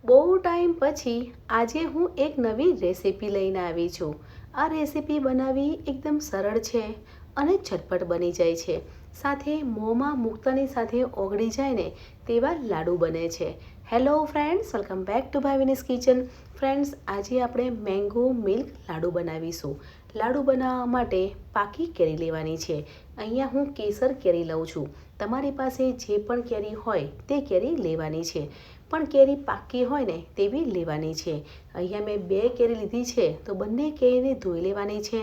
બહુ ટાઈમ પછી આજે હું એક નવી રેસીપી લઈને આવી છું. આ રેસીપી બનાવવી એકદમ સરળ છે અને ઝટપટ બની જાય છે. સાથે મોંમાં મૂકતાની સાથે ઓગળી જાય ને તેવા લાડુ બને છે. Hello friends, welcome back to Bhavini's kitchen. Friends, આજે આપણે મેંગો મિલ્ક લાડુ બનાવીશું. લાડુ બનાવવા માટે પાકી કેરી લેવાની છે. અહીંયા હું કેસર કેરી લઉં છું. તમારી પાસે જે પણ કેરી હોય તે કેરી લેવાની છે, પણ કેરી પાકી હોય ને તેવી લેવાની છે. અહીંયા મેં 2 કેરી લીધી છે, તો બંને કેરીને ધોઈ લેવાની છે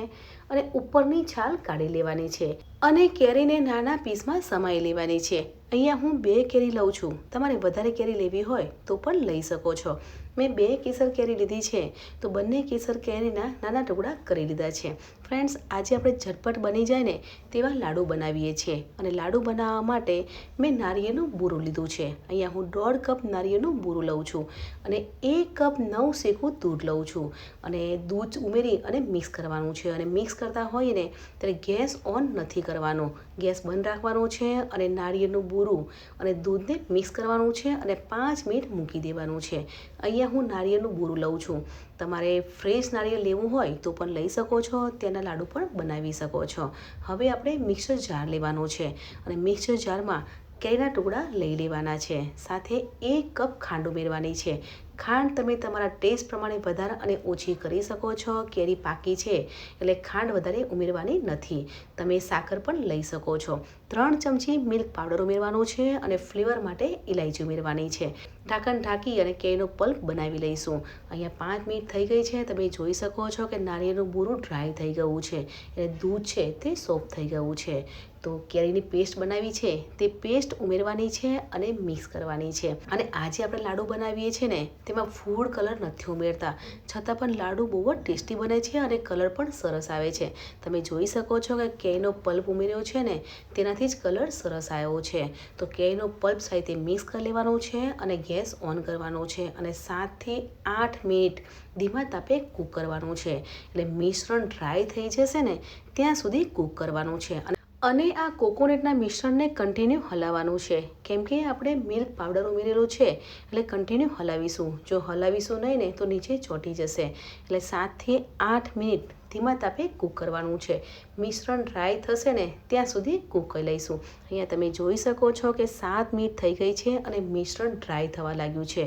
અને ઉપરની છાલ કાઢી લેવાની છે અને કેરીને નાના પીસમાં સમારી લેવાની છે. અહીંયા હું 2 કેરી લઉં છું. તમારે વધારે કેરી લેવી હોય તો પણ લઈ શકો છો. મેં 2 કેસર કેરી લીધી છે, તો બંને કેસર કેરીના નાના ટુકડા કરી લીધા છે. ફ્રેન્ડ્સ, આજે આપણે ઝટપટ બની જાય ને તેવા લાડુ બનાવીએ છીએ અને લાડુ બનાવવા માટે મેં નારિયેળનું બૂરું લીધું છે. અહીંયા હું 1.5 કપ નારિયેળનું બૂરું લઉં છું અને 1 કપ નવશેકું દૂધ લઉં છું અને દૂધ ઉમેરી અને મિક્સ કરવાનું છે. અને મિક્સ કરતા હોઈએ ને ત્યારે ગેસ ઓન નથી કરવાનો, ગેસ બંધ રાખવાનો છે અને નારિયેળનું બૂરું અને દૂધને મિક્સ કરવાનું છે અને 5 મિનિટ મૂકી દેવાનું છે. અહીંયા હું નારિયેળનું બૂરું લઉં છું. તમારે ફ્રેશ નારિયેળ લેવું હોય તો પણ લઈ શકો છો, તેના લાડુ પણ બનાવી શકો છો. હવે આપણે મિક્સર જાર લેવાનો છે અને મિક્સર જારમાં કેરીના ટુકડા લઈ લેવાના છે. સાથે 1 કપ ખાંડ ઉમેરવાની છે. ખાંડ તમે તમારા ટેસ્ટ પ્રમાણે વધારે અને ઓછી કરી શકો છો. કેરી પાકી છે એટલે ખાંડ વધારે ઉમેરવાની નથી. તમે સાકર પણ લઈ શકો છો. 3 ચમચી મિલ્ક પાવડર ઉમેરવાનો છે અને ફ્લેવર માટે ઇલાયચી ઉમેરવાની છે. ઢાંકણ ઢાંકી અને કેરીનો પલ્પ બનાવી લઈશું. અહીંયા 5 મિનિટ થઈ ગઈ છે. તમે જોઈ શકો છો કે નારિયેળનું બૂરું ડ્રાય થઈ ગયું છે એટલે દૂધ છે તે સોફ્ટ થઈ ગયું છે. તો કેરીની પેસ્ટ બનાવી છે તે પેસ્ટ ઉમેરવાની છે અને મિક્સ કરવાની છે. અને આજે આપણે લાડુ બનાવીએ છીએ ને તેમાં ફૂડ કલર નથી ઉમેરતા, છતાં પણ લાડુ બહુ જ ટેસ્ટી બને છે અને કલર પણ સરસ આવે છે. તમે જોઈ શકો છો કે કેરીનો પલ્પ ઉમેર્યો છે ને તેનાથી જ કલર સરસ આવ્યો છે. તો કેરીનો પલ્પ સાથે મિક્સ કરી લેવાનો છે અને ગેસ ઓન કરવાનો છે અને 7 થી 8 મિનિટ ધીમા તાપે કૂક કરવાનું છે. એટલે મિશ્રણ ડ્રાય થઈ જશે ને ત્યાં સુધી કૂક કરવાનું છે. અને આ કોકોનટના મિશ્રણને કન્ટિન્યુ હલાવવાનું છે, કેમ કે આપણે મિલ્ક પાવડર ઉમેરેલું છે એટલે કન્ટિન્યુ હલાવીશું. જો હલાવીશું નહીં ને તો નીચે ચોંટી જશે. એટલે 7 થી 8 મિનિટ ધીમા તાપે કૂક કરવાનું છે. મિશ્રણ ડ્રાય થશે ને ત્યાં સુધી કૂક કરી લઈશું. અહીંયા તમે જોઈ શકો છો કે 7 મિનિટ થઈ ગઈ છે અને મિશ્રણ ડ્રાય થવા લાગ્યું છે.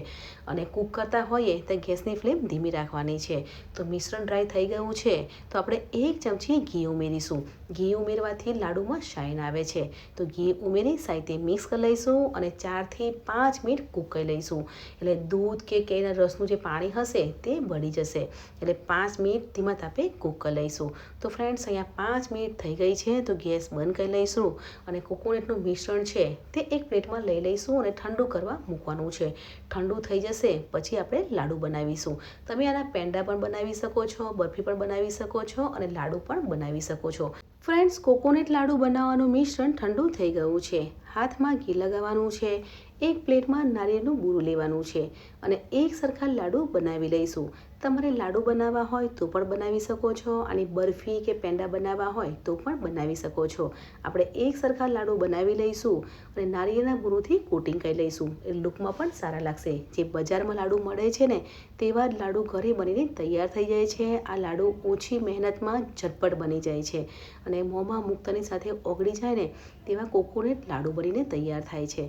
અને કૂક કરતા હોઈએ તો ગેસની ફ્લેમ ધીમી રાખવાની છે. તો મિશ્રણ ડ્રાય થઈ ગયું છે તો આપણે 1 ચમચી ઘી ઉમેરીશું. ઘી ઉમેરવાથી લાડુમાં શાઇન આવે છે. તો ઘી ઉમેરી સાથે મિક્સ કરી લઈશું અને 4 થી 5 મિનિટ કૂક કરી લઈશું. એટલે દૂધ કે કેરીના રસનું જે પાણી હશે તે બળી જશે. એટલે 5 મિનિટ ધીમા તાપે કૂક કરી લઈશું. તો ફ્રેન્ડ્સ, અહીંયા 5 મિનિટ થઈ ગઈ છે તો ગેસ બંધ કરી લઈશું અને કોકોનટનું મિશ્રણ છે તે એક પ્લેટમાં લઈ લઈશું અને ઠંડુ કરવા મૂકવાનું છે. ઠંડુ થઈ જશે પછી આપણે લાડુ બનાવીશું. તમે આના પેંડા પણ બનાવી શકો છો, બરફી પણ બનાવી શકો છો અને લાડુ પણ બનાવી શકો છો. ફ્રેન્ડ્સ, કોકોનટ લાડુ બનાવવાનું મિશ્રણ ઠંડુ થઈ ગયું છે. હાથમાં ઘી લગાવવાનું છે. એક પ્લેટમાં નારિયેળનું બૂરું લેવાનું છે અને એક સરખા લાડુ બનાવી લઈશું. તમારે લાડુ બનાવવા હોય તો પણ બનાવી શકો છો અને બરફી કે પેંડા બનાવવા હોય તો પણ બનાવી શકો છો. આપણે એક સરખા લાડુ બનાવી લઈશું અને નારિયેળના બૂરુંથી કોટિંગ કરી લઈશું. એ લુકમાં પણ સારા લાગશે. જે બજારમાં લાડુ મળે છે ને તેવા જ લાડુ ઘરે બનીને તૈયાર થઈ જાય છે. આ લાડુ ઓછી મહેનતમાં ઝટપટ બની જાય છે અને મોંમાં મૂકતાની સાથે ઓગળી જાય ને તેવા કોકોનટ લાડુ બનીને તૈયાર થાય છે.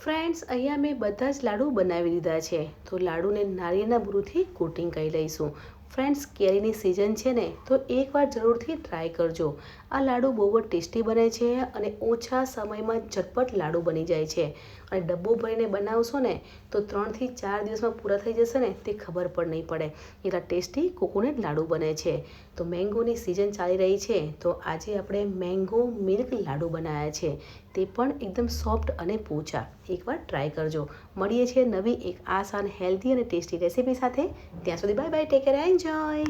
ફ્રેન્ડ્સ, અહીંયા મેં બધા જ લાડુ બનાવી લીધા છે. તો લાડુને નારિયેળના બૂરુંથી કોટિંગ કરી લઈશું. ફ્રેન્ડ્સ, કેરીની સિઝન છે ને તો એકવાર જરૂરથી ટ્રાય કરજો. આ લાડુ બહુ જ ટેસ્ટી બને છે અને ઓછા સમયમાં ઝટપટ લાડુ બની જાય છે. અને ડબ્બો ભરીને બનાવશો ને તો 3 થી 4 દિવસમાં પૂરા થઈ જશે ને તે ખબર પણ નહીં પડે. એટલા ટેસ્ટી કોકોનટ લાડુ બને છે. તો મેંગોની સિઝન ચાલી રહી છે તો આજે આપણે મેંગો મિલ્ક લાડુ બનાવ્યા છે. તે પણ એકદમ સોફ્ટ અને પોચા. એકવાર ટ્રાય કરજો. મળીએ છીએ નવી એક આસાન, હેલ્ધી અને ટેસ્ટી રેસીપી સાથે. ત્યાં સુધી bye bye, take care, enjoy.